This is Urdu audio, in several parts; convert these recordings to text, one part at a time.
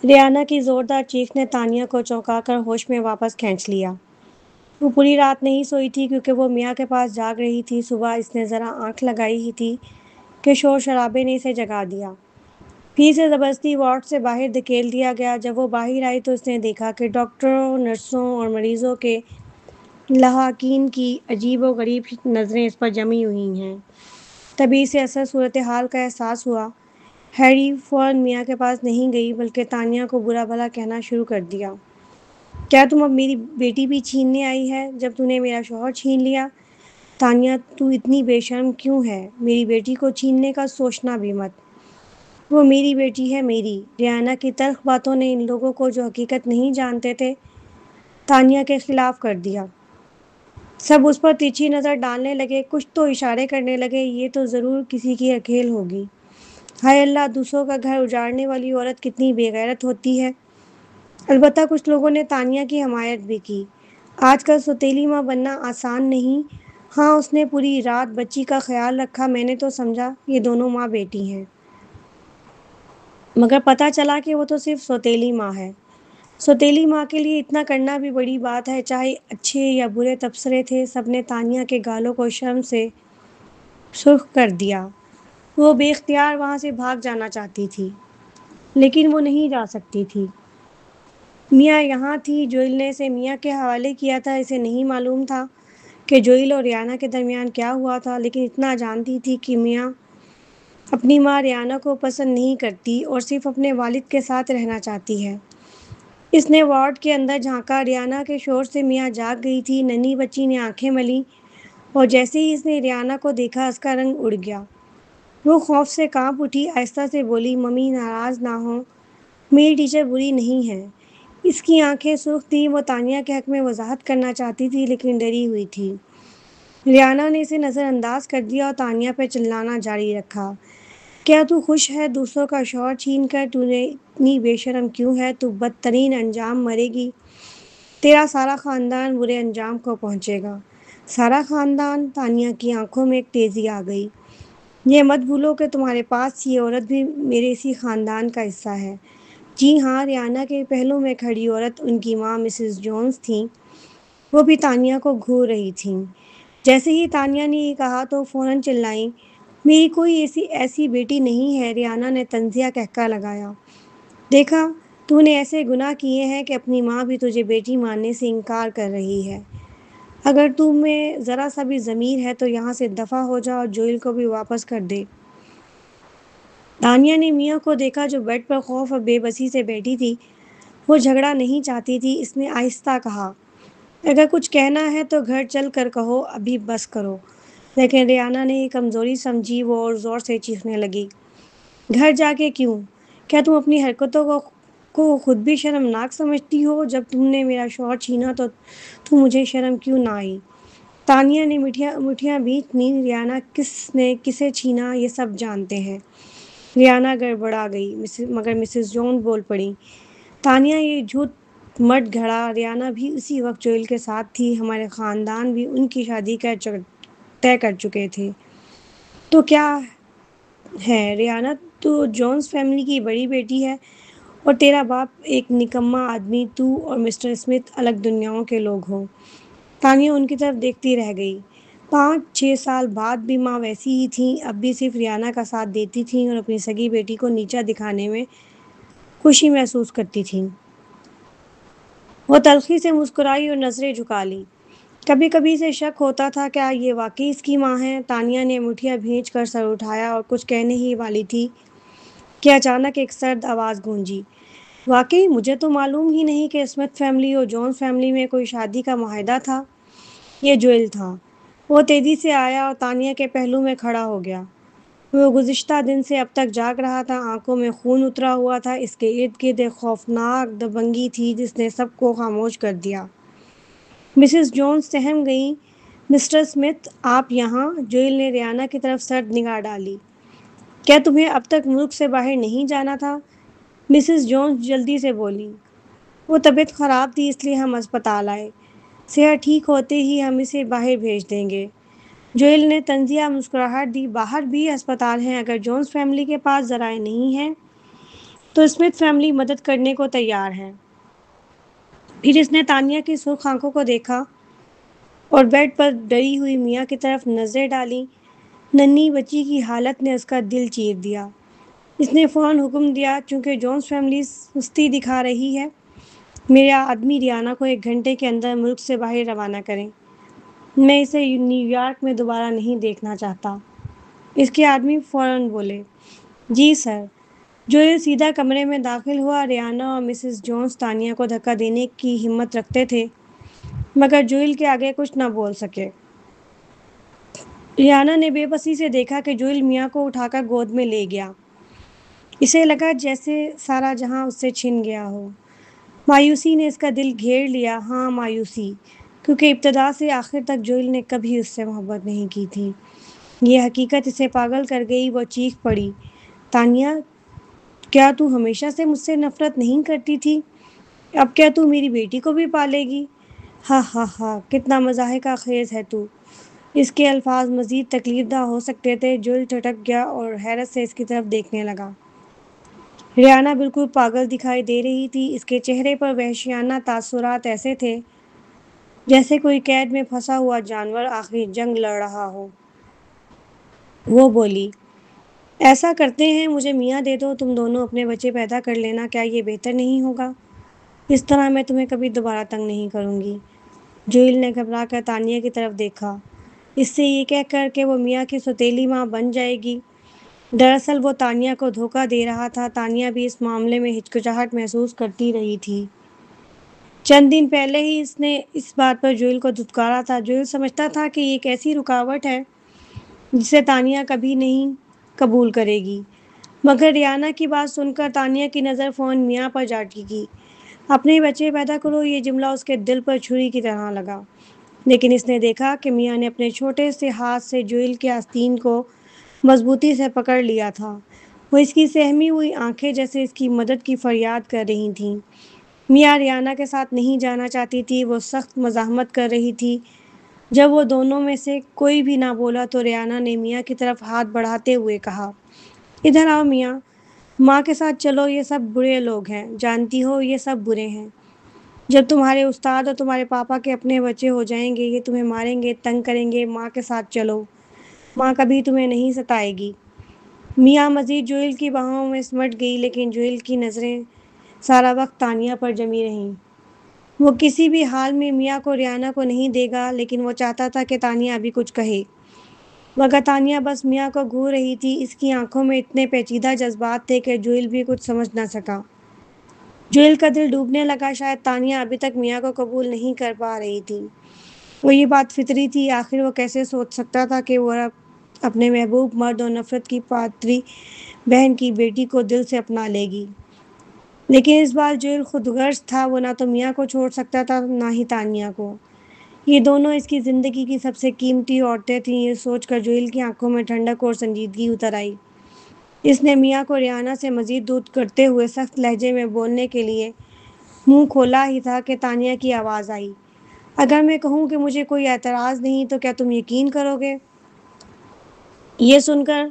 ریانہ کی زوردار چیخ نے تانیہ کو چونکا کر ہوش میں واپس کھینچ لیا۔ وہ پوری رات نہیں سوئی تھی کیونکہ وہ میاں کے پاس جاگ رہی تھی۔ صبح اس نے ذرا آنکھ لگائی ہی تھی کہ شور شرابے نے اسے جگا دیا۔ پھر سے زبردستی وارڈ سے باہر دھکیل دیا گیا۔ جب وہ باہر آئی تو اس نے دیکھا کہ ڈاکٹروں، نرسوں اور مریضوں کے لواحقین کی عجیب و غریب نظریں اس پر جمی ہوئی ہیں۔ تبھی اسے اصل صورتحال کا احساس ہوا۔ ہیری فوراً میاں کے پاس نہیں گئی بلکہ تانیہ کو برا بھلا کہنا شروع کر دیا۔ کیا تم اب میری بیٹی بھی چھیننے آئی ہے جب تم نے میرا شوہر چھین لیا؟ تانیہ تو اتنی بے شرم کیوں ہے؟ میری بیٹی کو چھیننے کا سوچنا بھی مت۔ وہ میری بیٹی ہے، میری۔ ریانہ کی تلخ باتوں نے ان لوگوں کو جو حقیقت نہیں جانتے تھے تانیہ کے خلاف کر دیا۔ سب اس پر ترچھی نظر ڈالنے لگے، کچھ تو اشارے کرنے لگے، یہ تو ضرور کسی کی اکھیل ہوگی۔ ہائے اللہ، دوسروں کا گھر اجاڑنے والی عورت کتنی بے غیرت ہوتی ہے۔ البتہ کچھ لوگوں نے تانیہ کی حمایت بھی کی۔ آج کل سوتیلی ماں بننا آسان نہیں۔ ہاں، اس نے پوری رات بچی کا خیال رکھا، میں نے تو سمجھا یہ دونوں ماں بیٹی ہیں۔ مگر پتہ چلا کہ وہ تو صرف سوتیلی ماں ہے۔ سوتیلی ماں کے لیے اتنا کرنا بھی بڑی بات ہے، چاہے اچھے یا برے تبصرے تھے، سب نے تانیہ کے گالوں کو شرم سے سرخ کر دیا۔ وہ بے اختیار وہاں سے بھاگ جانا چاہتی تھی، لیکن وہ نہیں جا سکتی تھی۔ میاں یہاں تھی، جوئل نے اسے میاں کے حوالے کیا تھا۔ اسے نہیں معلوم تھا کہ جوئل اور ریانہ کے درمیان کیا ہوا تھا، لیکن اتنا جانتی تھی کہ میاں اپنی ماں ریانہ کو پسند نہیں کرتی اور صرف اپنے والد کے ساتھ رہنا چاہتی ہے۔ اس نے وارڈ کے اندر جھانکا۔ ریانہ کے شور سے میاں جاگ گئی تھی۔ ننھی بچی نے آنکھیں ملیں اور جیسے ہی اس نے ریانہ کو دیکھا اس کا رنگ اڑ گیا۔ وہ خوف سے کانپ اٹھی، آہستہ سے بولی، ممی ناراض نہ ہوں، میری ٹیچر بری نہیں ہے۔ اس کی آنکھیں سرخ تھیں۔ وہ تانیہ کے حق میں وضاحت کرنا چاہتی تھی لیکن ڈری ہوئی تھی۔ ریانہ نے اسے نظر انداز کر دیا اور تانیہ پہ چلانا جاری رکھا۔ کیا تو خوش ہے دوسروں کا شوہر چھین کر؟ تو نے اتنی بے شرم کیوں ہے؟ تو بدترین انجام مرے گی۔ تیرا سارا خاندان برے انجام کو پہنچے گا۔ سارا خاندان؟ تانیہ کی آنکھوں میں ایک تیزی آ گئی۔ یہ مت بھولو کہ تمہارے پاس یہ عورت بھی میرے اسی خاندان کا حصہ ہے۔ جی ہاں، ریانہ کے پہلو میں کھڑی عورت ان کی ماں مسز جونز تھیں۔ وہ بھی تانیہ کو گھور رہی تھیں۔ جیسے ہی تانیہ نے یہ کہا تو فوراً چلائیں، میری کوئی ایسی بیٹی نہیں ہے۔ ریانہ نے طنزیہ قہقہہ لگایا۔ دیکھا، تو نے ایسے گناہ کیے ہیں کہ اپنی ماں بھی تجھے بیٹی ماننے سے انکار کر رہی ہے۔ اگر تم میں ذرا سا بھی ضمیر ہے تو یہاں سے دفع ہو جا اور جوئل کو بھی واپس کر دے۔ تانیہ نے میاں کو دیکھا جو بیڈ پر خوف اور بے بسی سے بیٹھی تھی۔ وہ جھگڑا نہیں چاہتی تھی۔ اس نے آہستہ کہا، اگر کچھ کہنا ہے تو گھر چل کر کہو، ابھی بس کرو۔ لیکن ریانہ نے یہ کمزوری سمجھی۔ وہ اور زور سے چیخنے لگی، گھر جا کے کیوں؟ کیا تم اپنی حرکتوں کو خود بھی شرمناک سمجھتی ہو؟ جب تم نے میرا شوہر چھینا تو مجھے شرم کیوں نہ آئی؟ تانیہ نے مٹھیاں بیچ لیں۔ ریانہ کس نے کسے چھینا یہ سب جانتے ہیں۔ ریانہ گڑبڑا گئی، مگر مسز جون بول پڑی، تانیہ یہ جھوٹ مت گھڑا۔ ریانہ بھی اسی وقت جوئل کے ساتھ تھی۔ ہمارے خاندان بھی ان کی شادی طے کر چکے تھے۔ تو کیا ہے ریانہ، تو جونز فیملی کی بڑی بیٹی ہے اور تیرا باپ ایک نکما آدمی۔ تو اور مسٹر اسمتھ الگ دنیاؤں کے لوگ ہو۔ تانیہ ان کی طرف دیکھتی رہ گئی۔ 5-6 سال بعد بھی ماں ویسی ہی تھیں، اب بھی صرف ریانہ کا ساتھ دیتی تھیں اور اپنی سگی بیٹی کو نیچا دکھانے میں خوشی محسوس کرتی تھیں۔ وہ تلخی سے مسکرائی اور نظریں جھکا لیں۔ کبھی کبھی اسے شک ہوتا تھا کیا یہ واقعی اس کی ماں ہے؟ تانیہ نے مٹھیاں بھینچ کر سر اٹھایا اور کچھ کہنے ہی والی تھی کہ اچانک ایک سرد آواز گونجی، واقعی مجھے تو معلوم ہی نہیں کہ اسمتھ فیملی اور جونز فیملی میں کوئی شادی کا معاہدہ تھا۔ یہ جوئل تھا۔ وہ تیزی سے آیا اور تانیہ کے پہلو میں کھڑا ہو گیا۔ وہ گزشتہ دن سے اب تک جاگ رہا تھا، آنکھوں میں خون اترا ہوا تھا، اس کے ارد گرد ایک خوفناک دبنگی تھی جس نے سب کو خاموش کر دیا۔ مسز جونز سہم گئیں۔ مسٹر اسمتھ، آپ یہاں؟ جوئل نے ریانہ کی طرف سرد نگاہ ڈالی۔ کیا تمہیں اب تک ملک سے باہر نہیں جانا تھا؟ مسز جونز جلدی سے بولیں۔ وہ طبیعت خراب تھی، اس لیے ہم ہسپتال آئے۔ صحت ٹھیک ہوتے ہی ہم اسے باہر بھیج دیں گے۔ جوئل نے طنزیہ مسکراہٹ دی، باہر بھی ہسپتال ہیں؟ اگر جونز فیملی کے پاس ذرائع نہیں ہیں تو اسمتھ فیملی مدد کرنے کو تیار ہے۔ پھر اس نے تانیہ کی سرخ آنکھوں کو دیکھا اور بیڈ پر ڈری ہوئی میاں کی طرف نظریں ڈالیں۔ ننھی بچی کی حالت نے اس کا دل چیر دیا۔ اس نے فوراً حکم دیا، چونکہ جونس فیملی سستی دکھا رہی ہے، میرے آدمی ریانا کو 1 گھنٹے کے اندر ملک سے باہر روانہ کریں۔ میں اسے نیو یارک میں دوبارہ نہیں دیکھنا چاہتا۔ اس کے آدمی فوراً بولے، جی سر۔ جوئل سیدھا کمرے میں داخل ہوا۔ ریانا اور مسز جونس تانیہ کو دھکا دینے کی ہمت رکھتے تھے، مگر جوئل کے آگے کچھ نہ بول سکے۔ ریانا نے بے بسی سے دیکھا کہ جوئل میاں کو اٹھا کر گود میں لے گیا۔ اسے لگا جیسے سارا جہاں اس سے چھن گیا ہو۔ مایوسی نے اس کا دل گھیر لیا، ہاں مایوسی، کیونکہ ابتدا سے آخر تک جوئل نے کبھی اس سے محبت نہیں کی تھی۔ یہ حقیقت اسے پاگل کر گئی۔ وہ چیخ پڑی، تانیہ، کیا تو ہمیشہ سے مجھ سے نفرت نہیں کرتی تھی؟ اب کیا تو میری بیٹی کو بھی پالے گی؟ ہا ہا ہا، کتنا مضحکہ خیز ہے تو۔ اس کے الفاظ مزید تکلیف دہ ہو سکتے تھے۔ جوئل ٹھٹک گیا اور حیرت سے اس کی طرف دیکھنے لگا۔ ریانا بالکل پاگل دکھائی دے رہی تھی۔ اس کے چہرے پر وحشیانہ تاثرات ایسے تھے جیسے کوئی قید میں پھنسا ہوا جانور آخری جنگ لڑ رہا ہو۔ وہ بولی، ایسا کرتے ہیں، مجھے میاں دے دو، تم دونوں اپنے بچے پیدا کر لینا، کیا یہ بہتر نہیں ہوگا؟ اس طرح میں تمہیں کبھی دوبارہ تنگ نہیں کروں گی۔ جوئل نے گھبرا کر تانیہ کی طرف دیکھا، اس سے یہ کہہ کر کہ وہ میاں کی سوتیلی ماں بن جائے گی۔ دراصل وہ تانیہ کو دھوکہ دے رہا تھا۔ تانیہ بھی اس معاملے میں ہچکچاہٹ محسوس کرتی رہی تھی۔ چند دن پہلے ہی اس نے اس بات پر جوئل کو دھتکارا تھا۔ جوئل سمجھتا تھا کہ یہ ایک ایسی رکاوٹ ہے جسے تانیہ کبھی نہیں قبول کرے گی، مگر ریانا کی بات سن کر تانیہ کی نظر فوراً میاں پر جا ٹکی۔ اپنے بچے پیدا کرو، یہ جملہ اس کے دل پر چھری کی طرح لگا، لیکن اس نے دیکھا کہ میاں نے اپنے چھوٹے سے ہاتھ سے جوئل کے آستین کو مضبوطی سے پکڑ لیا تھا۔ وہ اس کی سہمی ہوئی آنکھیں جیسے اس کی مدد کی فریاد کر رہی تھیں۔ میاں ریانا کے ساتھ نہیں جانا چاہتی تھی۔ وہ سخت مزاحمت کر رہی تھی۔ جب وہ دونوں میں سے کوئی بھی نہ بولا تو ریانا نے میاں کی طرف ہاتھ بڑھاتے ہوئے کہا، ادھر آؤ میاں، ماں کے ساتھ چلو، یہ سب برے لوگ ہیں، جانتی ہو یہ سب برے ہیں۔ جب تمہارے استاد اور تمہارے پاپا کے اپنے بچے ہو جائیں گے، یہ تمہیں ماریں گے، تنگ کریں گے، ماں کے ساتھ چلو، ماں کبھی تمہیں نہیں ستائے گی۔ میاں مزید جوئل کی باہوں میں سمٹ گئی، لیکن جوئل کی نظریں سارا وقت تانیہ پر جمی رہیں۔ وہ کسی بھی حال میں میاں کو ریانا کو نہیں دے گا، لیکن وہ چاہتا تھا کہ تانیہ ابھی کچھ کہے، مگر تانیہ بس میاں کو گھور رہی تھی۔ اس کی آنکھوں میں اتنے پیچیدہ جذبات تھے کہ جوئل بھی کچھ سمجھ نہ سکا۔ جوئل کا دل ڈوبنے لگا، شاید تانیہ ابھی تک میاں کو قبول نہیں کر پا رہی تھی۔ وہ یہ بات فطری تھی، آخر وہ کیسے سوچ سکتا تھا کہ وہ اپنے محبوب مرد اور نفرت کی پاتری بہن کی بیٹی کو دل سے اپنا لے گی۔ لیکن اس بار جوئل خود غرض تھا، وہ نہ تو میاں کو چھوڑ سکتا تھا نہ ہی تانیہ کو۔ یہ دونوں اس کی زندگی کی سب سے قیمتی عورتیں تھیں۔ یہ سوچ کر جوئل کی آنکھوں میں ٹھنڈک اور سنجیدگی اتر آئی۔ اس نے میاں کو ریانا سے مزید دور کرتے ہوئے سخت لہجے میں بولنے کے لیے منہ کھولا ہی تھا کہ تانیہ کی آواز آئی، اگر میں کہوں کہ مجھے کوئی اعتراض نہیں تو کیا تم یقین کرو گے؟ یہ سن کر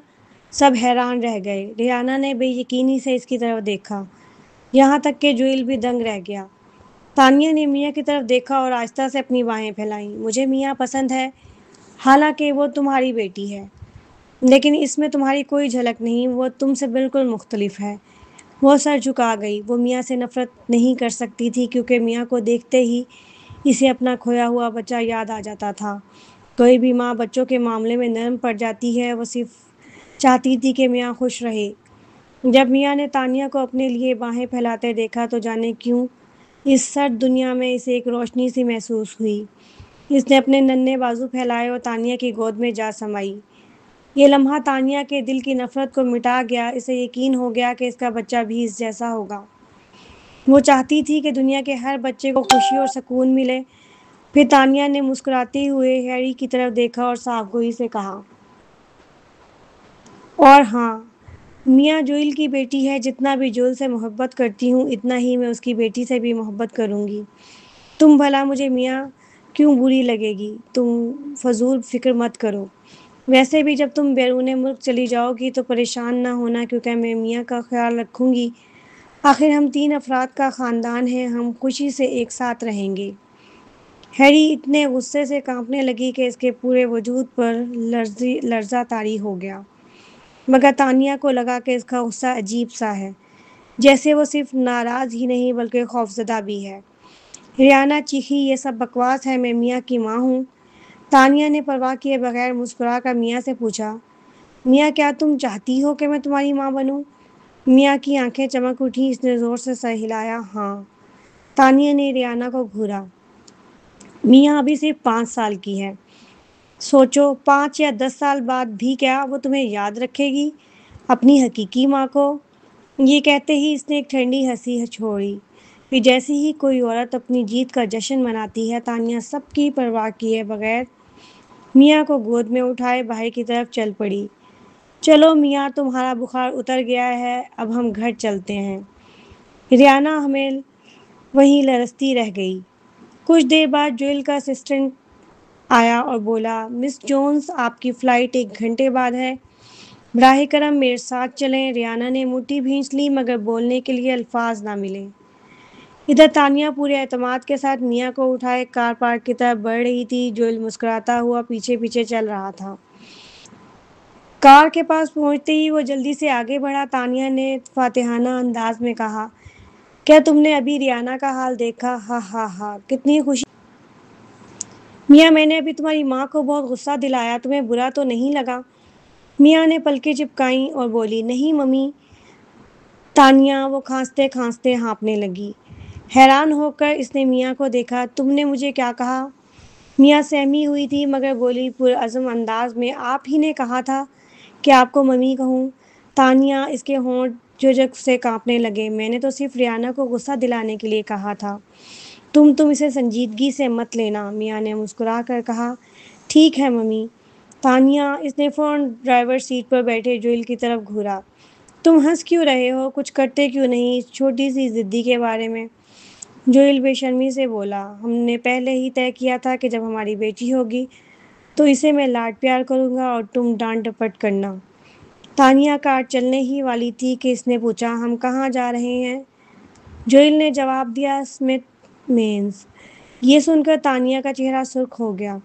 سب حیران رہ گئے۔ ریانا نے بے یقینی سے اس کی طرف دیکھا، یہاں تک کہ جوئل بھی دنگ رہ گیا۔ تانیہ نے میاں کی طرف دیکھا اور آہستہ سے اپنی باہیں پھیلائیں۔ مجھے میاں پسند ہے، حالانکہ وہ تمہاری بیٹی ہے، لیکن اس میں تمہاری کوئی جھلک نہیں، وہ تم سے بالکل مختلف ہے۔ وہ سر جھکا گئی۔ وہ میاں سے نفرت نہیں کر سکتی تھی، کیونکہ میاں کو دیکھتے ہی اسے اپنا کھویا ہوا بچہ یاد آ جاتا تھا۔ کوئی بھی ماں بچوں کے معاملے میں نرم پڑ جاتی ہے۔ وہ صرف چاہتی تھی کہ میاں خوش رہے۔ جب میاں نے تانیہ کو اپنے لیے باہیں پھیلاتے دیکھا تو جانے کیوں اس سرد دنیا میں اسے ایک روشنی سی محسوس ہوئی۔ اس نے اپنے ننھے بازو پھیلائے اور تانیہ کی گود میں جا سمائی۔ یہ لمحہ تانیہ کے دل کی نفرت کو مٹا گیا۔ اسے یقین ہو گیا کہ اس کا بچہ بھی اس جیسا ہوگا۔ وہ چاہتی تھی کہ دنیا کے ہر بچے کو خوشی اور سکون ملے۔ پھر تانیہ نے مسکراتے ہوئے ہیری کی طرف دیکھا اور صاف گوئی سے کہا، اور ہاں، میاں جوئل کی بیٹی ہے، جتنا بھی جوئل سے محبت کرتی ہوں اتنا ہی میں اس کی بیٹی سے بھی محبت کروں گی۔ تم بھلا مجھے میاں کیوں بری لگے گی؟ تم فضول فکر مت کرو۔ ویسے بھی جب تم بیرون ملک چلی جاؤ گی تو پریشان نہ ہونا، کیونکہ میں میاں کا خیال رکھوں گی آخر ہم 3 افراد کا خاندان ہے، ہم خوشی سے ایک ساتھ رہیں گے۔ ہیری اتنے غصے سے کانپنے لگی کہ اس کے پورے وجود پر لرزہ طاری ہو گیا، مگر تانیہ کو لگا کہ اس کا غصہ عجیب سا ہے، جیسے وہ صرف ناراض ہی نہیں بلکہ خوفزدہ بھی ہے۔ ریانہ چیخی، یہ سب بکواس ہے، میں میاں کی ماں ہوں۔ تانیہ نے پرواہ کیے بغیر مسکرا کر میاں سے پوچھا، میاں کیا تم چاہتی ہو کہ میں تمہاری ماں بنوں؟ میاں کی آنکھیں چمک اٹھی، اس نے زور سے سر ہلایا، ہاں۔ تانیہ نے ریانہ کو گھورا، میاں ابھی صرف 5 سال کی ہے، سوچو 5 یا 10 سال بعد بھی کیا وہ تمہیں یاد رکھے گی، اپنی حقیقی ماں کو؟ یہ کہتے ہی اس نے ایک ٹھنڈی ہنسی چھوڑی۔ پھر جیسی ہی کوئی عورت اپنی جیت کا جشن مناتی ہے، تانیہ سب کی پرواہ کیے بغیر میاں کو گود میں اٹھائے باہر کی طرف چل پڑی۔ چلو میاں، تمہارا بخار اتر گیا ہے، اب ہم گھر چلتے ہیں۔ ریانہ ہمیں وہیں لرزتی رہ گئی۔ کچھ دیر بعد جوئل کا اسسٹنٹ آیا اور بولا، مس جونز، آپ کی فلائٹ 1 گھنٹے بعد ہے، براہ کرم میرے ساتھ چلیں۔ ریانہ نے مٹھی بھینچ لی مگر بولنے کے لیے الفاظ نہ ملے۔ ادھر تانیہ پورے اعتماد کے ساتھ میاں کو اٹھائے کار پارک کی طرف بڑھ رہی تھی۔ جوئل مسکراتا ہوا پیچھے پیچھے چل رہا تھا۔ کار کے پاس پہنچتے ہی وہ جلدی سے آگے بڑھا۔ تانیہ نے فاتحانہ انداز میں کہا، کیا تم نے ابھی ریانہ کا حال دیکھا؟ ہا ہا ہا، کتنی خوشی! میاں، میں نے ابھی تمہاری ماں کو بہت غصہ دلایا، تمہیں برا تو نہیں لگا؟ میاں نے پلکیں چپکائیں اور بولی، نہیں ممی۔ تانیہ وہ کھانستے کھانستے ہانپنے لگی۔ حیران ہو کر اس نے میاں کو دیکھا، تم نے مجھے کیا کہا؟ میاں سہمی ہوئی تھی مگر بولی پرعزم انداز میں، آپ ہی نے کہا تھا کہ آپ کو ممی کہوں۔ تانیہ، اس کے ہونٹ جھجک سے کانپنے لگے، میں نے تو صرف ریانہ کو غصہ دلانے کے لیے کہا تھا، تم اسے سنجیدگی سے مت لینا۔ میاں نے مسکرا کر کہا، ٹھیک ہے ممی۔ تانیہ، اس نے فوراً ڈرائیور سیٹ پر بیٹھے جوئل کی طرف گھورا، تم ہنس کیوں رہے ہو؟ کچھ کرتے کیوں نہیں اس چھوٹی سی ضدی کے بارے میں؟ جوئل بے شرمی سے بولا، ہم نے پہلے ہی طے کیا تھا کہ جب ہماری بیٹی ہوگی تو اسے میں لاڈ پیار کروں گا اور تم ڈانٹ ڈپٹ کرنا۔ تانیہ کار چلنے ہی والی تھی کہ اس نے پوچھا، ہم کہاں جا رہے ہیں؟ جوئل نے جواب دیا، اسمتھ مینز۔ یہ سن کر تانیہ کا چہرہ سرخ ہو گیا۔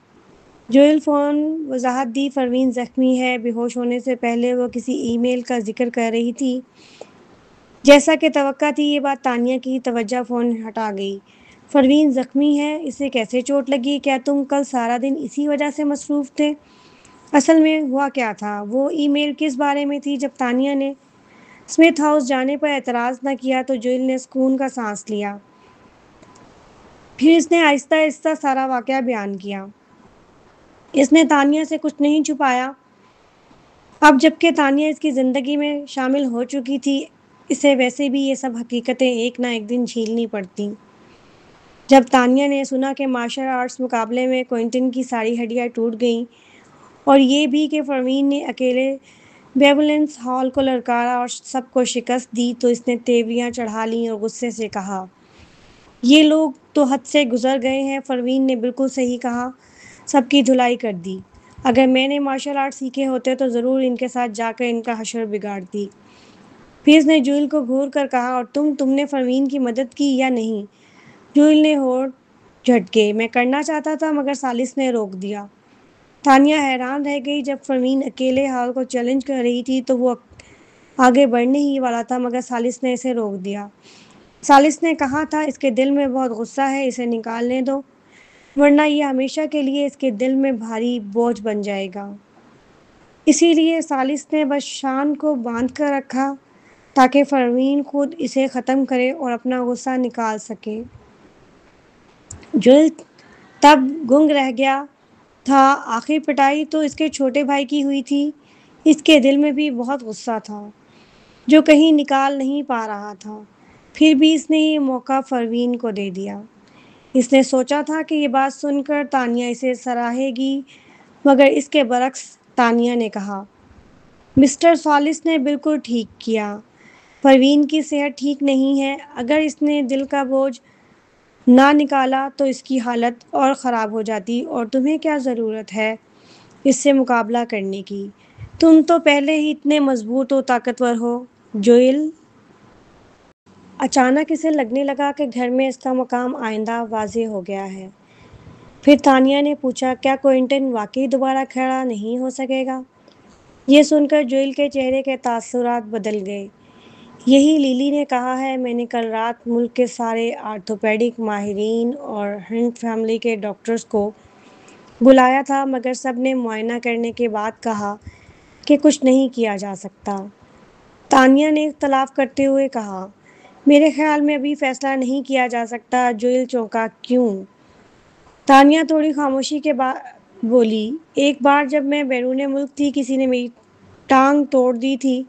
جوئل فوراً وضاحت دی، پروین زخمی ہے، بے ہوش ہونے سے پہلے وہ کسی ای میل کا ذکر کر رہی تھی۔ جیسا کہ توقع تھی، یہ بات تانیہ کی توجہ فوراً ہٹا گئی۔ پروین زخمی ہے؟ اسے کیسے چوٹ لگی؟ کیا تم کل سارا دن اسی وجہ سے مصروف تھے؟ اصل میں ہوا کیا تھا؟ وہ ای میل کس بارے میں تھی؟ جب تانیہ نے اسمتھ ہاؤس جانے پر اعتراض نہ کیا تو جوئل نے سکون کا سانس لیا۔ پھر اس نے آہستہ آہستہ سارا واقعہ بیان کیا۔ اس نے تانیہ سے کچھ نہیں چھپایا۔ اب جبکہ تانیہ اس کی زندگی میں شامل ہو چکی تھی، اسے ویسے بھی یہ سب حقیقتیں ایک نہ ایک دن جھیلنی پڑتیں۔ جب تانیہ نے سنا کہ مارشل آرٹس مقابلے میں کوئنٹن کی ساری ہڈیاں ٹوٹ گئیں اور یہ بھی کہ پروین نے اکیلے بیولنس ہال کو للکارا اور سب کو شکست دی تو اس نے تیوریاں چڑھا لیں اور غصے سے کہا، یہ لوگ تو حد سے گزر گئے ہیں، پروین نے بالکل صحیح کہا، سب کی دھلائی کر دی۔ اگر میں نے مارشل آرٹ سیکھے ہوتے تو ضرور ان کے ساتھ جا کر ان کا حشر بگاڑتی۔ پھر اس نے جوئل کو گھور کر کہا، اور تم نے پروین کی مدد کی یا نہیں؟ جوئل نے ہونٹ جھٹکے، میں کرنا چاہتا تھا مگر ثالث نے روک دیا۔ تانیہ حیران رہ گئی، جب پروین اکیلے ہال کو چیلنج کر رہی تھی تو وہ آگے بڑھنے ہی والا تھا مگر ثالث نے اسے روک دیا۔ ثالث نے کہا تھا، اس کے دل میں بہت غصہ ہے، اسے نکالنے دو، ورنہ یہ ہمیشہ کے لیے اس کے دل میں بھاری بوجھ بن جائے گا۔ اسی لیے ثالث نے بس شان کو باندھ کر رکھا تاکہ پروین خود اسے ختم کرے اور اپنا غصہ نکال سکے۔ جوئل تب گنگ رہ گیا تھا، آخر پٹائی تو اس کے چھوٹے بھائی کی ہوئی تھی، اس کے دل میں بھی بہت غصہ تھا جو کہیں نکال نہیں پا رہا تھا، پھر بھی اس نے یہ موقع پروین کو دے دیا۔ اس نے سوچا تھا کہ یہ بات سن کر تانیہ اسے سراہے گی مگر اس کے برعکس تانیہ نے کہا، مسٹر ثالث نے بالکل ٹھیک کیا، پروین کی صحت ٹھیک نہیں ہے، اگر اس نے دل کا بوجھ نہ نکالا تو اس کی حالت اور خراب ہو جاتی، اور تمہیں کیا ضرورت ہے اس سے مقابلہ کرنے کی؟ تم تو پہلے ہی اتنے مضبوط و طاقتور ہو۔ جوئل اچانک اسے لگنے لگا کہ گھر میں اس کا مقام آئندہ واضح ہو گیا ہے۔ پھر تانیہ نے پوچھا، کیا کوئنٹن واقعی دوبارہ کھڑا نہیں ہو سکے گا؟ یہ سن کر جوئل کے چہرے کے تاثرات بدل گئے۔ یہی لیلی نے کہا ہے، میں نے کل رات ملک کے سارے آرتھوپیڈک ماہرین اور ہنٹ فیملی کے ڈاکٹرز کو بلایا تھا، مگر سب نے معائنہ کرنے کے بعد کہا کہ کچھ نہیں کیا جا سکتا۔ تانیہ نے اختلاف کرتے ہوئے کہا، میرے خیال میں ابھی فیصلہ نہیں کیا جا سکتا۔ جوئل چونکا، کیوں؟ تانیہ تھوڑی خاموشی کے بعد بولی، ایک بار جب میں بیرون ملک تھی، کسی نے میری ٹانگ توڑ دی تھی۔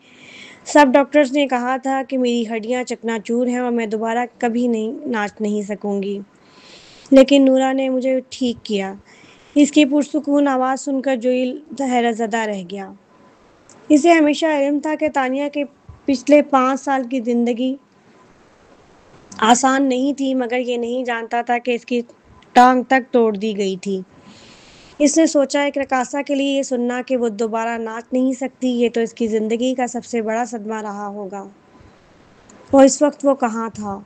سب ڈاکٹرز نے کہا تھا کہ میری ہڈیاں چکنا چور ہیں اور میں دوبارہ کبھی ناچ نہیں سکوں گی، لیکن نورا نے مجھے ٹھیک کیا۔ اس کی پرسکون آواز سن کر جوئل حیرت زدہ رہ گیا۔ اسے ہمیشہ علم تھا کہ تانیہ کے پچھلے 5 سال کی زندگی آسان نہیں تھی، مگر یہ نہیں جانتا تھا کہ اس کی ٹانگ تک توڑ دی گئی تھی۔ اس نے سوچا، ایک رقاصہ کے لیے یہ سننا کہ وہ دوبارہ ناچ نہیں سکتی، یہ تو اس کی زندگی کا سب سے بڑا صدمہ رہا ہوگا۔ اور اس وقت وہ کہاں تھا؟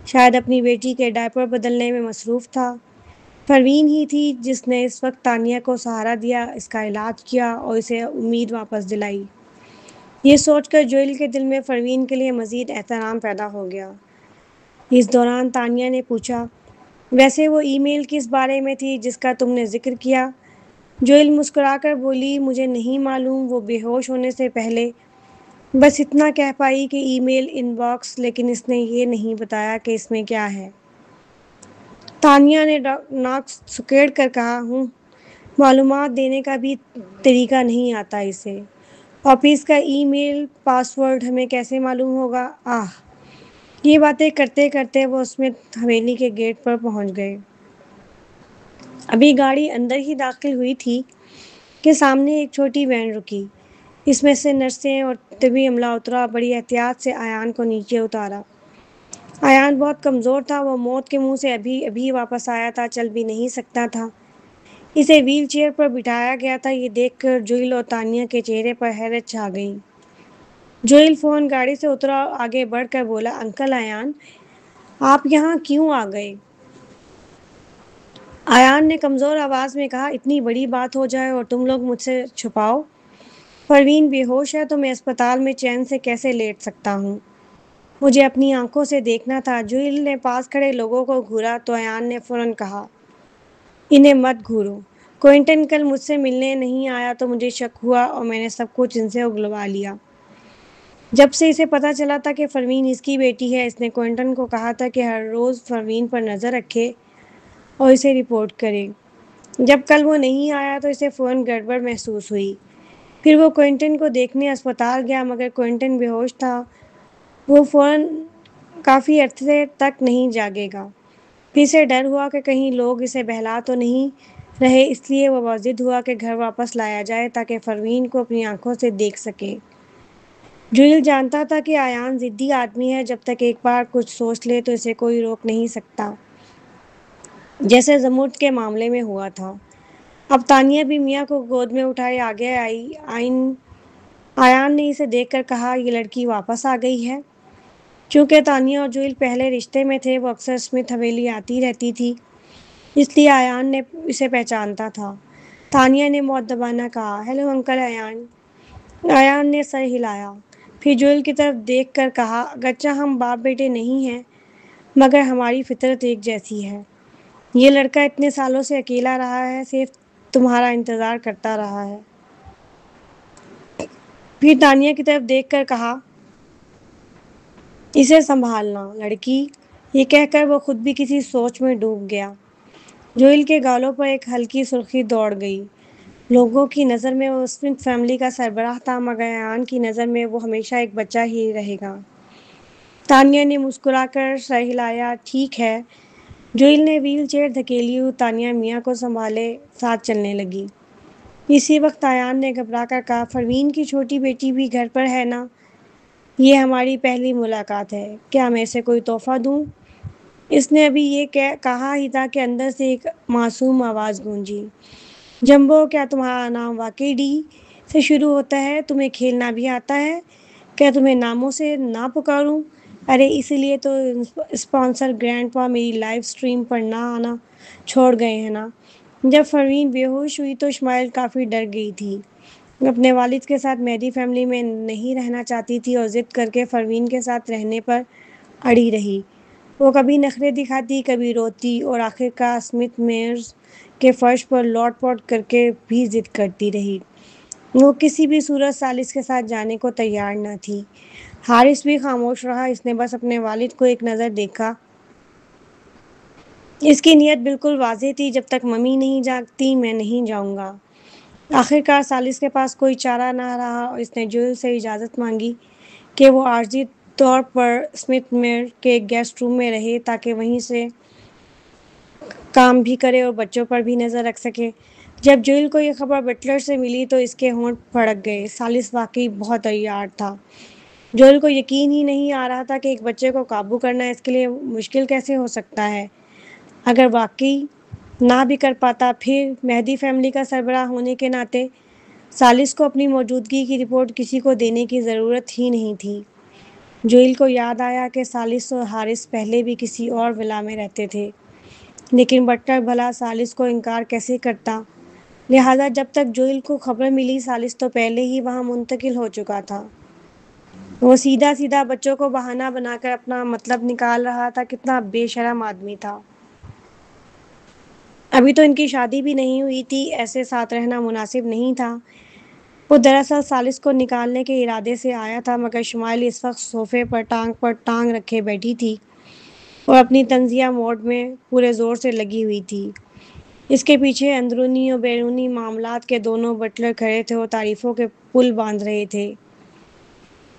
شاید اپنی بیٹی کے ڈائپر بدلنے میں مصروف تھا۔ پروین ہی تھی جس نے اس وقت تانیہ کو سہارا دیا، اس کا علاج کیا اور اسے امید واپس دلائی۔ یہ سوچ کر جوئل کے دل میں پروین کے لیے مزید احترام پیدا ہو گیا۔ اس دوران تانیہ نے پوچھا، ویسے وہ ای میل کس بارے میں تھی جس کا تم نے ذکر کیا؟ جوئل مسکرا کر بولی، مجھے نہیں معلوم، وہ بے ہوش ہونے سے پہلے بس اتنا کہہ پائی کہ ای میل ان باکس، لیکن اس نے یہ نہیں بتایا کہ اس میں کیا ہے۔ تانیہ نے ناک سکیڑ کر کہا، معلومات دینے کا بھی طریقہ نہیں آتا اسے۔ آفس کا ای میل پاس ورڈ ہمیں کیسے معلوم ہوگا؟ یہ باتیں کرتے کرتے وہ اسمتھ حویلی کے گیٹ پر پہنچ گئے۔ ابھی گاڑی اندر ہی داخل ہوئی تھی کہ سامنے ایک چھوٹی وین رکی۔ اس میں سے نرسیں اور طبی عملہ اترا۔ بڑی احتیاط سے ایان کو نیچے اتارا۔ ایان بہت کمزور تھا، وہ موت کے منہ سے ابھی ابھی واپس آیا تھا، چل بھی نہیں سکتا تھا۔ اسے ویل چیئر پر بٹھایا گیا تھا۔ یہ دیکھ کر جوئل اور تانیہ کے چہرے پر حیرت چھا گئی۔ جوئل فون گاڑی سے اترا اور آگے بڑھ کر بولا، انکل ایان، آپ یہاں کیوں آ گئے؟ ایان نے کمزور آواز میں کہا، اتنی بڑی بات ہو جائے اور تم لوگ مجھ سے چھپاؤ؟ پروین بے ہوش ہے تو میں اسپتال میں چین سے کیسے لیٹ سکتا ہوں؟ مجھے اپنی آنکھوں سے دیکھنا تھا۔ جوئل نے پاس کھڑے لوگوں کو گھورا تو ایان نے فوراً کہا، انہیں مت گھورو۔ کوئنٹن کل مجھ سے ملنے نہیں آیا تو مجھے شک ہوا اور میں نے سب کچھ ان سے اگلوا لیا۔ جب سے اسے پتہ چلا تھا کہ پروین اس کی بیٹی ہے، اس نے کوئنٹن کو کہا تھا کہ ہر روز پروین پر نظر رکھے اور اسے رپورٹ کرے۔ جب کل وہ نہیں آیا تو اسے فوراً گڑبڑ محسوس ہوئی۔ پھر وہ کوئنٹن کو دیکھنے اسپتال گیا، مگر کوئنٹن بے ہوش تھا۔ وہ فوراً کافی عرصے تک نہیں جاگے گا۔ پھر سے ڈر ہوا کہ کہیں لوگ اسے بہلا تو نہیں رہے، اس لیے وہ ضد ہوا کہ گھر واپس لایا جائے تاکہ پروین کو اپنی آنکھوں سے دیکھ سکے۔ جوئل جانتا تھا کہ ایان ضدی آدمی ہے، جب تک ایک بار کچھ سوچ لے تو اسے کوئی روک نہیں سکتا، جیسے زمرد کے معاملے میں ہوا تھا۔ اب تانیہ بھی میاں کو گود میں اٹھائے آگے آئی۔ ایان نے اسے دیکھ کر کہا، یہ لڑکی واپس آ گئی ہے؟ چونکہ تانیہ اور جوئل پہلے رشتے میں تھے، وہ اکثر اسمتھ حویلی آتی رہتی تھی، اس لیے ایان نے اسے پہچانتا تھا۔ تانیہ نے مؤدبانہ کہا، ہیلو انکل ایان۔ ایان نے سر ہلایا، پھر جوئل کی طرف دیکھ کر کہا، اگرچہ ہم باپ بیٹے نہیں ہیں، مگر ہماری فطرت ایک جیسی ہے۔ یہ لڑکا اتنے سالوں سے اکیلا رہا ہے، صرف تمہارا انتظار کرتا رہا ہے۔ پھر تانیہ کی طرف دیکھ کر کہا، اسے سنبھالنا لڑکی۔ یہ کہہ کر وہ خود بھی کسی سوچ میں ڈوب گیا۔ جوئل کے گالوں پر ایک ہلکی سرخی دوڑ گئی۔ لوگوں کی نظر میں وہ اسمتھ فیملی کا سربراہ تھا، مگر ایان کی نظر میں وہ ہمیشہ ایک بچہ ہی رہے گا۔ تانیہ نے مسکرا کر سر ہلایا، ٹھیک ہے۔ جوئل نے ویل چیئر دھکیلی اور تانیہ میاں کو سنبھالے ساتھ چلنے لگی۔ اسی وقت ایان نے گھبرا کر کہا، پروین کی چھوٹی بیٹی بھی گھر پر ہے نا؟ یہ ہماری پہلی ملاقات ہے، کیا میں اسے کوئی تحفہ دوں؟ اس نے ابھی یہ کہا ہی تھا کہ اندر سے ایک معصوم آواز گونجی، جمبو، کیا تمہارا نام واقعی ڈی سے شروع ہوتا ہے؟ تمہیں کھیلنا بھی آتا ہے؟ کیا تمہیں ناموں سے نہ پکاروں؟ ارے اسی لیے تو اسپانسر گرینڈ پا میری لائیو اسٹریم پر نہ آنا چھوڑ گئے ہیں نا۔ جب پروین بے ہوش ہوئی تو شمائل کافی ڈر گئی تھی۔ اپنے والد کے ساتھ مہدی فیملی میں نہیں رہنا چاہتی تھی اور ضد کر کے پروین کے ساتھ رہنے پر اڑی رہی۔ وہ کبھی نخرے دکھاتی، کبھی روتی اور آخر کار اسمتھ میئرز کے فرش پر لوٹ پوٹ کر کے بھی ضد کرتی رہی۔ وہ کسی بھی صورت ثالث کے ساتھ جانے کو تیار نہ تھی۔ حارث بھی خاموش رہا، اس نے بس اپنے والد کو ایک نظر دیکھا۔ اس کی نیت بالکل واضح تھی، جب تک ممی نہیں جاگتی میں نہیں جاؤں گا۔ آخر کار ثالث کے پاس کوئی چارہ نہ رہا اور اس نے جوئل سے اجازت مانگی کہ وہ عارضی طور پر اسمتھ میئر کے گیسٹ روم میں رہے تاکہ وہیں سے کام بھی کرے اور بچوں پر بھی نظر رکھ سکے۔ جب جوئل کو یہ خبر بٹلر سے ملی تو اس کے ہونٹ پھڑک گئے۔ ثالث واقعی بہت عیار تھا۔ جوئل کو یقین ہی نہیں آ رہا تھا کہ ایک بچے کو قابو کرنا اس کے لیے مشکل کیسے ہو سکتا ہے۔ اگر واقعی نہ بھی کر پاتا، پھر مہدی فیملی کا سربراہ ہونے کے ناطے ثالث کو اپنی موجودگی کی رپورٹ کسی کو دینے کی ضرورت ہی نہیں تھی۔ جوئل کو یاد آیا کہ ثالث اور حارث پہلے بھی کسی اور ولا میں رہتے تھے، لیکن بٹلر بھلا ثالث کو انکار کیسے کرتا؟ لہٰذا جب تک جوئل کو خبر ملی ثالث تو پہلے ہی وہاں منتقل ہو چکا تھا۔ وہ سیدھا سیدھا بچوں کو بہانہ بنا کر اپنا مطلب نکال رہا تھا۔ کتنا بے شرم آدمی تھا۔ ابھی تو ان کی شادی بھی نہیں ہوئی تھی، ایسے ساتھ رہنا مناسب نہیں تھا۔ وہ دراصل ثالث کو نکالنے کے ارادے سے آیا تھا، مگر شمائل اس وقت صوفے پر ٹانگ رکھے بیٹھی تھی اور اپنی طنزیہ موڈ میں پورے زور سے لگی ہوئی تھی۔ اس کے پیچھے اندرونی اور بیرونی معاملات کے دونوں بٹلر کھڑے تھے اور تعریفوں کے پل باندھ رہے تھے۔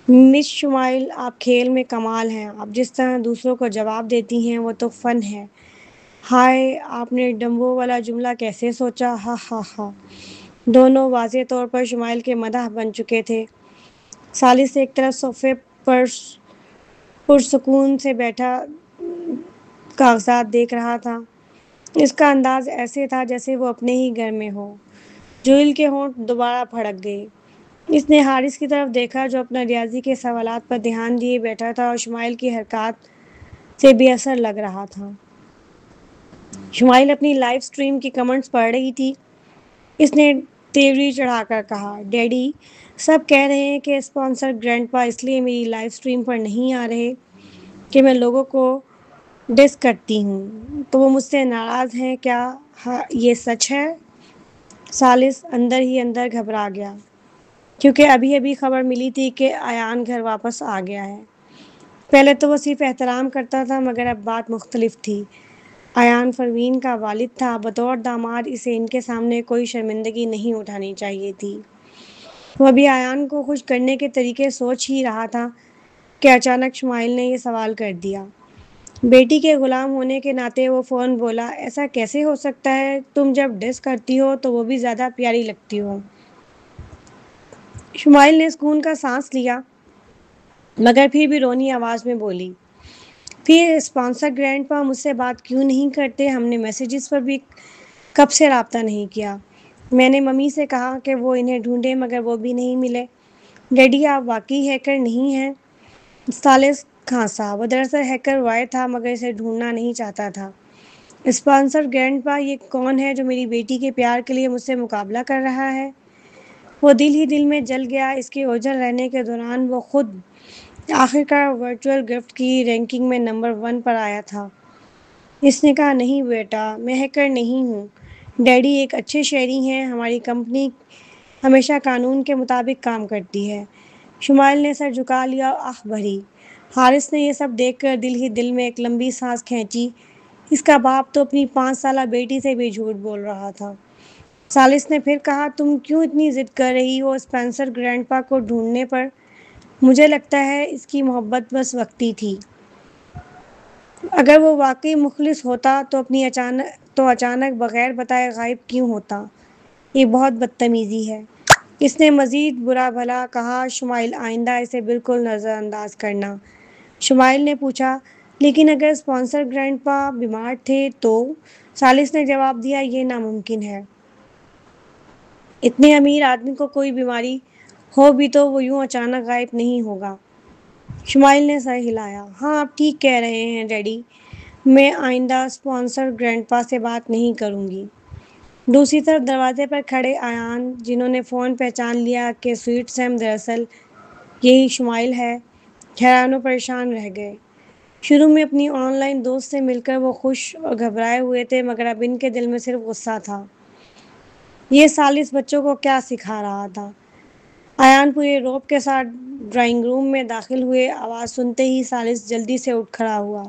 مس شمائل، آپ کھیل میں کمال ہیں۔ آپ جس طرح دوسروں کو جواب دیتی ہیں وہ تو فن ہے۔ ہائے، آپ نے ڈمبو والا جملہ کیسے سوچا؟ ہا ہا ہا۔ دونوں واضح طور پر شمائل کے مداح بن چکے تھے۔ ثالث ایک طرف صوفے پر پرسکون سے بیٹھا کاغذات دیکھ رہا تھا۔ اس کا انداز ایسے تھا جیسے وہ اپنے ہی گھر میں ہو۔ جوئل کے ہونٹ دوبارہ پھڑک گئے۔ اس نے حارث کی طرف دیکھا جو اپنا ریاضی کے سوالات پر دھیان دیے بیٹھا تھا اور شمائل کی حرکات سے بے اثر لگ رہا تھا۔ شمائل اپنی لائیو اسٹریم کی کمنٹس پڑھ رہی تھی۔ اس نے تیوری چڑھا کر کہا، ڈیڈی، سب کہہ رہے ہیں کہ اسپانسر گرینڈ پا اس لیے میری لائیو اسٹریم پر نہیں آ رہے کہ میں لوگوں کو ڈس کرتی ہوں، تو وہ مجھ سے ناراض ہیں۔ کیا یہ سچ ہے؟ ثالث اندر ہی اندر گھبرا گیا، کیونکہ ابھی ابھی خبر ملی تھی کہ ایان گھر واپس آ گیا ہے۔ پہلے تو وہ صرف احترام کرتا تھا، مگر اب بات مختلف تھی۔ ایان پروین کا والد تھا، بطور داماد اسے ان کے سامنے کوئی شرمندگی نہیں اٹھانی چاہیے تھی۔ وہ ابھی ایان کو خوش کرنے کے طریقے سوچ ہی رہا تھا کہ اچانک شمائل نے یہ سوال کر دیا۔ بیٹی کے غلام ہونے کے ناطے وہ فوراً بولا، ایسا کیسے ہو سکتا ہے؟ تم جب ڈس کرتی ہو تو وہ بھی زیادہ پیاری لگتی ہو۔ شمائل نے سکون کا سانس لیا، مگر پھر بھی رونی آواز میں بولی، پھر اسپانسر گرینڈ پا مجھ سے بات کیوں نہیں کرتے؟ ہم نے میسیجز پر بھی کب سے رابطہ نہیں کیا۔ میں نے ممی سے کہا کہ وہ انہیں ڈھونڈے، مگر وہ بھی نہیں ملے۔ ڈیڈی، آپ واقعی ہیکر نہیں ہیں؟ ثالث کھانسا۔ وہ دراصل ہیکر وائر تھا، مگر اسے ڈھونڈنا نہیں چاہتا تھا۔ اسپانسر گرینڈ پا، یہ کون ہے جو میری بیٹی کے پیار کے لیے مجھ سے مقابلہ کر رہا ہے؟ وہ دل ہی دل میں جل گیا۔ اس کے اوجھل رہنے کے دوران وہ خود آخر کار ورچوئل گفٹ کی رینکنگ میں نمبر 1 پر آیا تھا۔ اس نے کہا، نہیں بیٹا، میں ہیکر نہیں ہوں۔ ڈیڈی ایک اچھے شہری ہیں، ہماری کمپنی ہمیشہ قانون کے مطابق کام کرتی ہے۔ شمائل نے سر جھکا لیا اور آہ بھری۔ حارث نے یہ سب دیکھ کر دل ہی دل میں ایک لمبی سانس کھینچی۔ اس کا باپ تو اپنی 5 سالہ بیٹی سے بھی جھوٹ بول رہا تھا۔ ثالث نے پھر کہا، تم کیوں اتنی ضد کر رہی ہو اسپانسر گرینڈ پا کو ڈھونڈنے پر؟ مجھے لگتا ہے اس کی محبت بس وقتی تھی۔ اگر وہ واقعی مخلص ہوتا تو اچانک بغیر بتائے غائب کیوں ہوتا؟ یہ بہت بدتمیزی ہے۔ اس نے مزید برا بھلا کہا، شمائل، آئندہ اسے بالکل نظر انداز کرنا۔ شمائل نے پوچھا، لیکن اگر اسپانسر گرینڈ پا بیمار تھے تو؟ ثالث نے جواب دیا، یہ ناممکن ہے۔ اتنے امیر آدمی کو کوئی بیماری ہو بھی تو وہ یوں اچانک غائب نہیں ہوگا۔ شمائل نے سر ہلایا۔ ہاں آپ ٹھیک کہہ رہے ہیں ڈیڈی، میں آئندہ اسپانسر گرینڈ پا سے بات نہیں کروں گی۔ دوسری طرف دروازے پر کھڑے ایان، جنہوں نے فون پہچان لیا کہ سویٹ سیم دراصل یہی شمائل ہے، حیران و پریشان رہ گئے۔ شروع میں اپنی آن لائن دوست سے مل کر وہ خوش اور گھبرائے ہوئے تھے، مگر اب ان کے دل میں صرف غصہ تھا۔ یہ ثالث بچوں کو کیا سکھا رہا تھا؟ ایان پورے روب کے ساتھ ڈرائنگ روم میں داخل ہوئے۔ آواز سنتے ہی ثالث جلدی سے اٹھ کھڑا ہوا۔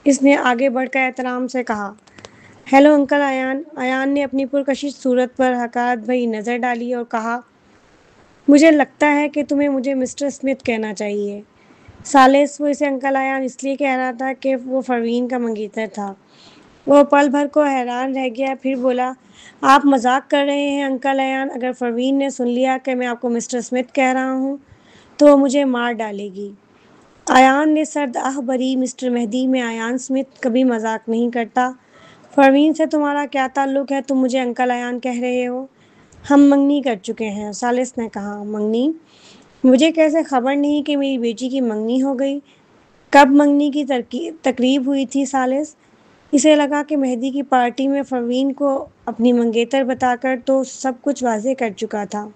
اس نے آگے بڑھ کر احترام سے کہا، ہیلو انکل ایان۔ ایان نے اپنی پرکشش صورت پر حقارت بھری نظر ڈالی اور کہا، مجھے لگتا ہے کہ تمہیں مجھے مسٹر اسمتھ کہنا چاہیے۔ ثالث، وہ اسے انکل ایان اس لیے کہہ رہا تھا کہ وہ پروین کا منگیتر تھا۔ وہ پل بھر کو حیران رہ گیا، پھر بولا، آپ مذاق کر رہے ہیں انکل ایان؟ اگر پروین نے سن لیا کہ میں آپ کو مسٹر اسمتھ کہہ رہا ہوں تو وہ مجھے مار ڈالے گی۔ ایان نے سرد آہ بھری، مسٹر مہدی، میں ایان اسمتھ کبھی مذاق نہیں کرتا۔ پروین سے تمہارا کیا تعلق ہے؟ تم مجھے انکل ایان کہہ رہے ہو؟ ہم منگنی کر چکے ہیں، ثالث نے کہا۔ منگنی؟ مجھے کیسے خبر نہیں کہ میری بیٹی کی منگنی ہو گئی؟ کب منگنی کی تقریب ہوئی تھی ثالث؟ اسے لگا کہ مہدی کی پارٹی میں پروین کو اپنی منگیتر بتا کر تو سب کچھ واضح کر چکا تھا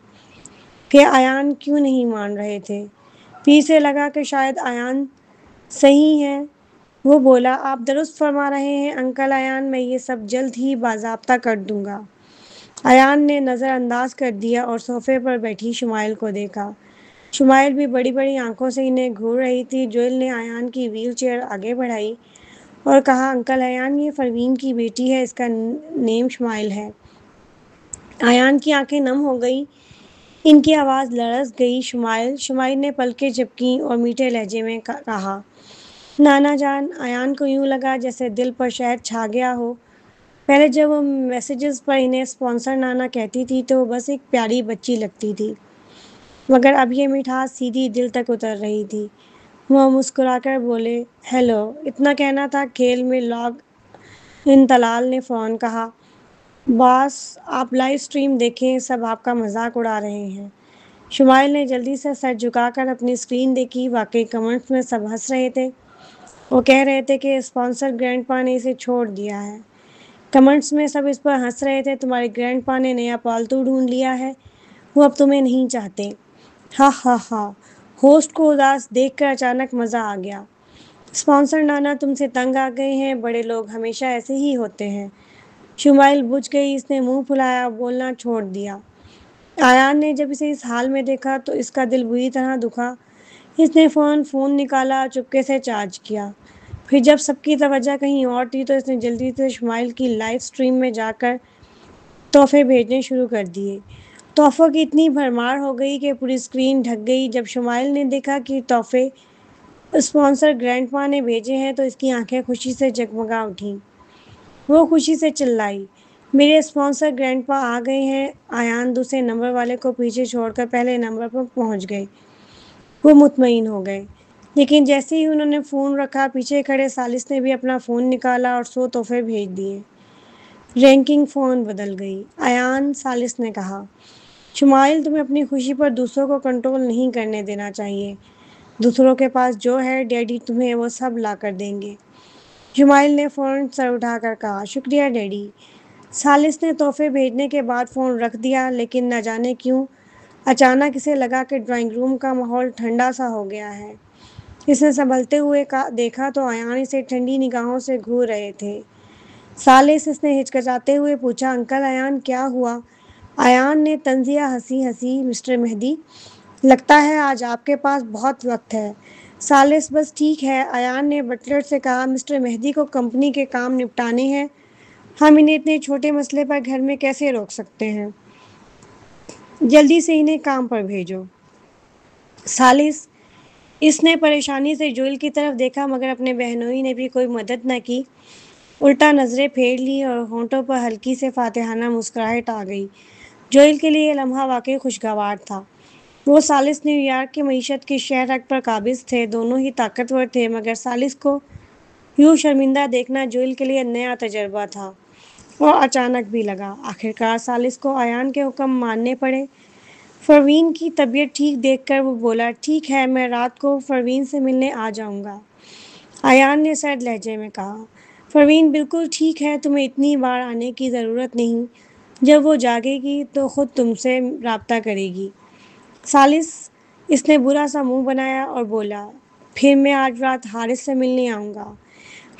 کہ ایان کیوں نہیں مان رہے تھے۔ پھر سے لگا کہ شاید ایان صحیح ہے۔ وہ بولا، آپ درست فرما رہے ہیں انکل ایان، میں یہ سب جلد ہی باضابطہ کر دوں گا۔ ایان نے نظر انداز کر دیا اور صوفے پر بیٹھی شمائل کو دیکھا۔ شمائل بھی بڑی بڑی آنکھوں سے انہیں گھور رہی تھی۔ جوئل نے ایان کی ویل چیئر آگے بڑھائی اور کہا، انکل ایان، یہ پروین کی بیٹی ہے، اس کا نیم شمائل ہے۔ ایان کی آنکھیں نم ہو گئیں، ان کی آواز لرز گئی۔ شمائل؟ شمائل نے پلکیں جھپکیں اور میٹھے لہجے میں کہا، نانا جان۔ ایان کو یوں لگا جیسے دل پر شہد چھا گیا ہو۔ پہلے جب وہ میسیجز پر انہیں اسپانسر نانا کہتی تھی تو وہ بس ایک پیاری بچی لگتی تھی، مگر اب یہ مٹھاس سیدھی دل تک اتر رہی تھی۔ وہ مسکرا کر بولے، ہیلو۔ اتنا کہنا تھا کھیل میں لاگ ان۔ طلال نے فوراً کہا، باس آپ لائیو سٹریم دیکھیں، سب آپ کا مذاق اڑا رہے ہیں۔ شمائل نے جلدی سے سر جھکا کر اپنی اسکرین دیکھی۔ واقعی کمنٹس میں سب ہنس رہے تھے۔ وہ کہہ رہے تھے کہ اسپانسر گرینڈ پا نے اسے چھوڑ دیا ہے۔ کمنٹس میں سب اس پر ہنس رہے تھے، تمہارے گرینڈ پا نے نیا پالتو ڈھونڈ لیا ہے، وہ اب تمہیں نہیں چاہتے۔ ہا ہا ہا۔ ہوسٹ کو اداس دیکھ کر اچانک مزہ آ گیا۔ اسپانسر نانا تم سے تنگ آ گئے ہیں، بڑے لوگ ہمیشہ ایسے ہی ہوتے ہیں۔ شمائل بجھ گئی، اس نے منہ پھلایا، بولنا چھوڑ دیا۔ ایان نے جب اسے اس حال میں دیکھا تو اس کا دل بری طرح دکھا۔ اس نے فوراً فون نکالا اور چپکے سے چارج کیا۔ پھر جب سب کی توجہ کہیں اور تھی تو اس نے جلدی سے شمائل کی لائیو سٹریم میں جا کر تحفے بھیجنے شروع کر دیے۔ تحفوں کی اتنی بھرمار ہو گئی کہ پوری اسکرین ڈھک گئی۔ جب شمائل نے دیکھا کہ تحفے اسپانسر گرینڈ پا نے بھیجے ہیں تو اس کی آنکھیں خوشی سے جگمگا اٹھیں۔ وہ خوشی سے چلائی، میرے اسپانسر گرینڈ پا آ گئے ہیں۔ ایان دوسرے نمبر والے کو پیچھے چھوڑ کر پہلے نمبر پر پہنچ گئے۔ وہ مطمئن ہو گئے، لیکن جیسے ہی انہوں نے فون رکھا، پیچھے کھڑے ثالث نے بھی اپنا فون نکالا اور 100 تحفے بھیج دیے۔ رینکنگ فون بدل گئی۔ ایان، ثالث نے کہا، شمائل تمہیں اپنی خوشی پر دوسروں کو کنٹرول نہیں کرنے دینا چاہیے۔ دوسروں کے پاس جو ہے ڈیڈی تمہیں وہ سب لا کر دیں گے۔ شمائل نے فوراً سر اٹھا کر کہا، شکریہ ڈیڈی۔ ثالث نے تحفے بھیجنے کے بعد فون رکھ دیا، لیکن نہ جانے کیوں اچانک اسے لگا کہ ڈرائنگ روم کا ماحول ٹھنڈا سا ہو گیا ہے۔ اس نے سنبھلتے ہوئے دیکھا تو ایان اسے ٹھنڈی نگاہوں سے گھور رہے تھے۔ ثالث، اس نے ہچکچاتے ہوئے پوچھا، انکل ایان کیا ہوا؟ ایان نے طنزیہ ہنسی، مسٹر مہدی، لگتا ہے آج آپ کے پاس بہت وقت ہے۔ ثالث، بس ٹھیک ہے۔ ایان نے بٹلر سے کہا، مسٹر مہدی کو کمپنی کے کام نپٹانے ہیں، ہم انہیں اتنے چھوٹے مسئلے پر گھر میں کیسے روک سکتے ہیں؟ جلدی سے انہیں کام پر بھیجو۔ ثالث، اس نے پریشانی سے جوئل کی طرف دیکھا، مگر اپنے بہنوئی نے بھی کوئی مدد نہ کی، الٹا نظریں پھیر لیں اور ہونٹوں پر ہلکی سے فاتحانہ مسکراہٹ آ گئی۔ جوئل کے لیے یہ لمحہ واقعی خوشگوار تھا۔ وہ ثالث نیو یارک کی معیشت کی شہ رگ پر قابض تھے، دونوں ہی طاقتور تھے، مگر ثالث کو یوں شرمندہ دیکھنا جوئل کے لیے نیا تجربہ تھا اور اچانک بھی لگا۔ آخرکار ثالث کو ایان کے حکم ماننے پڑے۔ پروین کی طبیعت ٹھیک دیکھ کر وہ بولا، ٹھیک ہے، میں رات کو پروین سے ملنے آ جاؤں گا۔ ایان نے سرد لہجے میں کہا، پروین بالکل ٹھیک ہے، تمہیں اتنی بار آنے کی ضرورت نہیں، جب وہ جاگے گی تو خود تم سے رابطہ کرے گی۔ ثالث، اس نے برا سا منہ بنایا اور بولا، پھر میں آج رات حارث سے ملنے آؤں گا۔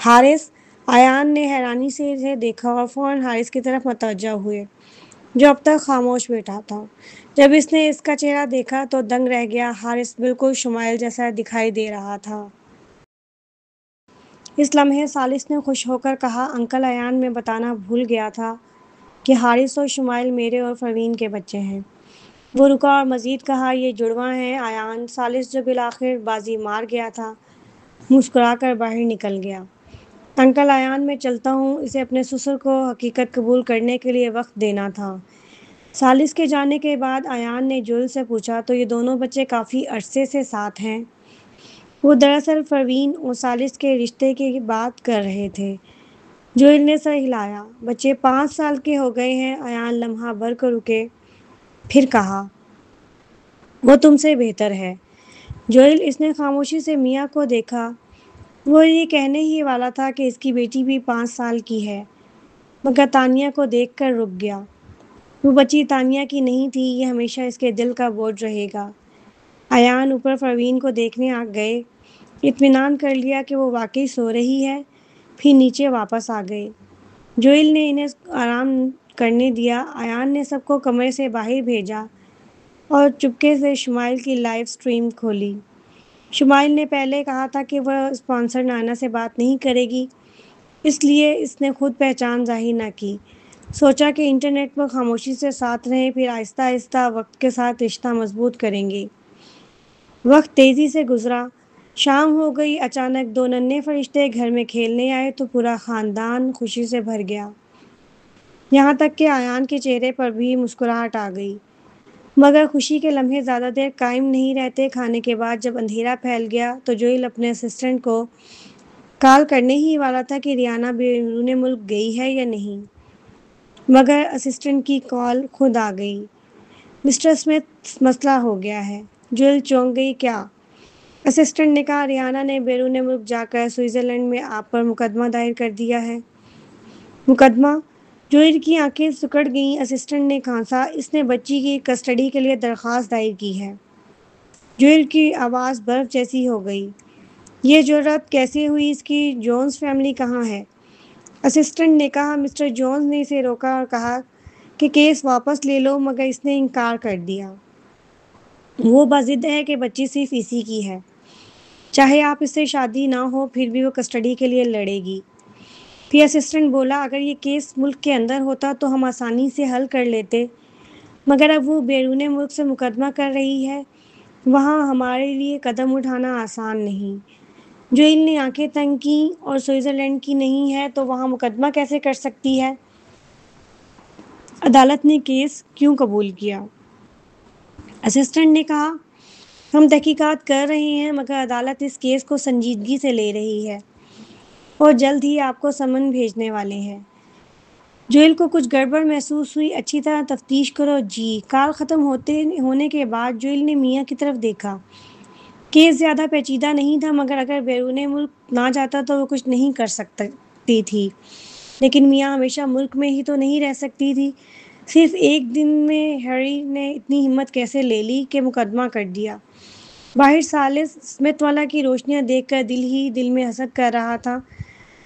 حارث؟ ایان نے حیرانی سے اسے دیکھا اور فوراً حارث کی طرف متوجہ ہوئے، جو اب تک خاموش بیٹھا تھا۔ جب اس نے اس کا چہرہ دیکھا تو دنگ رہ گیا۔ حارث بالکل شمائل جیسا دکھائی دے رہا تھا۔ اس لمحے ثالث نے خوش ہو کر کہا، انکل ایان، میں بتانا بھول گیا تھا کہ حارث اور شمائل میرے اور پروین کے بچے ہیں۔ وہ رکا اور مزید کہا، یہ جڑواں ہیں ایان۔ ثالث، جو بالآخر بازی مار گیا تھا، مسکرا کر باہر نکل گیا۔ انکل ایان، میں چلتا ہوں، اسے اپنے سسر کو حقیقت قبول کرنے کے لیے وقت دینا تھا۔ ثالث کے جانے کے بعد ایان نے جوئل سے پوچھا، تو یہ دونوں بچے کافی عرصے سے ساتھ ہیں؟ وہ دراصل پروین اور ثالث کے رشتے کی بات کر رہے تھے۔ جوئل نے سر ہلایا۔ بچے 5 سال کے ہو گئے ہیں۔ ایان لمحہ بھر کو رکے، پھر کہا، وہ تم سے بہتر ہے۔ جوئل، اس نے خاموشی سے میاں کو دیکھا۔ وہ یہ کہنے ہی والا تھا کہ اس کی بیٹی بھی 5 سال کی ہے، مگر تانیہ کو دیکھ کر رک گیا۔ وہ بچی تانیہ کی نہیں تھی، یہ ہمیشہ اس کے دل کا بوجھ رہے گا۔ ایان اوپر پروین کو دیکھنے آ گئے، اطمینان کر لیا کہ وہ واقعی سو رہی ہے، پھر نیچے واپس آ گئے۔ جوئل نے انہیں آرام کرنے دیا۔ ایان نے سب کو کمرے سے باہر بھیجا اور چپکے سے شمائل کی لائیو سٹریم کھولی۔ شمائل نے پہلے کہا تھا کہ وہ اسپانسر نانا سے بات نہیں کرے گی، اس لیے اس نے خود پہچان ظاہر نہ کی۔ سوچا کہ انٹرنیٹ پر خاموشی سے ساتھ رہیں، پھر آہستہ آہستہ وقت کے ساتھ رشتہ مضبوط کریں گے۔ وقت تیزی سے گزرا۔ شام ہو گئی۔ اچانک 2 ننھے فرشتے گھر میں کھیلنے آئے تو پورا خاندان خوشی سے بھر گیا، یہاں تک کہ ایان کے چہرے پر بھی مسکراہٹ آ گئی۔ مگر خوشی کے لمحے زیادہ دیر قائم نہیں رہتے۔ کھانے کے بعد جب اندھیرا پھیل گیا تو جوئل اپنے اسسٹنٹ کو کال کرنے ہی والا تھا کہ ریانہ بیرون ملک گئی ہے یا نہیں، مگر اسسٹنٹ کی کال خود آ گئی، مسٹر اسمتھ، مسئلہ ہو گیا ہے۔ جوئل چونک گئی، کیا؟ اسسٹنٹ نے کہا، ریانہ نے بیرون ملک جا کر سوئٹزرلینڈ میں آپ پر مقدمہ دائر کر دیا ہے۔ مقدمہ؟ جوئل کی آنکھیں سکڑ گئیں۔ اسسٹنٹ نے کھانسا، اس نے بچی کی کسٹڈی کے لیے درخواست دائر کی ہے۔ جوئل کی آواز برف جیسی ہو گئی۔ یہ جرأت کیسے ہوئی اس کی؟ جونز فیملی کہاں ہے؟ اسسٹنٹ نے کہا، مسٹر جونز نے اسے روکا اور کہا کہ کیس واپس لے لو، مگر اس نے انکار کر دیا۔ وہ بضد ہے کہ بچی صرف اسی کی ہے، چاہے آپ اس سے شادی نہ ہو پھر بھی وہ کسٹڈی کے لیے لڑے گی۔ پھر اسسٹنٹ بولا، اگر یہ کیس ملک کے اندر ہوتا تو ہم آسانی سے حل کر لیتے، مگر اب وہ بیرون ملک سے مقدمہ کر رہی ہے، وہاں ہمارے لیے قدم اٹھانا آسان نہیں۔ جوئل نے آنکھیں تنگ کیں، اور سوئٹزرلینڈ کی نہیں ہے تو وہاں مقدمہ کیسے کر سکتی ہے؟ عدالت نے کیس کیوں قبول کیا؟ اسسٹنٹ نے کہا، ہم تحقیقات کر رہے ہیں، مگر عدالت اس کیس کو سنجیدگی سے لے رہی ہے اور جلد ہی آپ کو سمن بھیجنے والے ہیں۔ جوئل کو کچھ گڑبڑ محسوس ہوئی۔ اچھی طرح تفتیش کرو جی۔ کال ختم ہونے کے بعد جوئل نے میاں کی طرف دیکھا۔ کیس زیادہ پیچیدہ نہیں تھا، مگر اگر بیرون ملک نہ جاتا تو وہ کچھ نہیں کر سکتی تھی۔ لیکن میاں ہمیشہ ملک میں ہی تو نہیں رہ سکتی تھی۔ صرف ایک دن میں ہیری نے اتنی ہمت کیسے لے لی کہ مقدمہ کر دیا؟ باہر ثالث اسمتھ والا کی روشنیاں دیکھ کر دل ہی دل میں حسد کر رہا تھا۔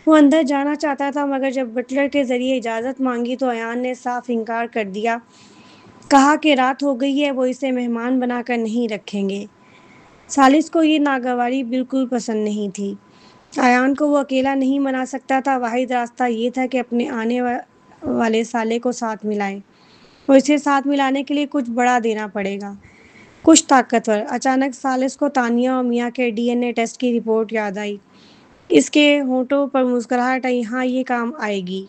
وہ اندر جانا چاہتا تھا، مگر جب بٹلر کے ذریعے اجازت مانگی تو ایان نے صاف انکار کر دیا۔ کہا کہ رات ہو گئی ہے، وہ اسے مہمان بنا کر نہیں رکھیں گے۔ ثالث کو یہ ناگواری بالکل پسند نہیں تھی۔ ایان کو وہ اکیلا نہیں منا سکتا تھا۔ واحد راستہ یہ تھا کہ اپنے آنے والے سالے کو ساتھ ملائے، اور اسے ساتھ ملانے کے لیے کچھ بڑا دینا پڑے گا، کچھ طاقتور۔ اچانک ثالث کو تانیہ اور میاں کے ڈی این اے ٹیسٹ کی رپورٹ یاد آئی۔ اس کے ہونٹوں پر مسکراہٹ آئی، ہاں، یہ کام آئے گی۔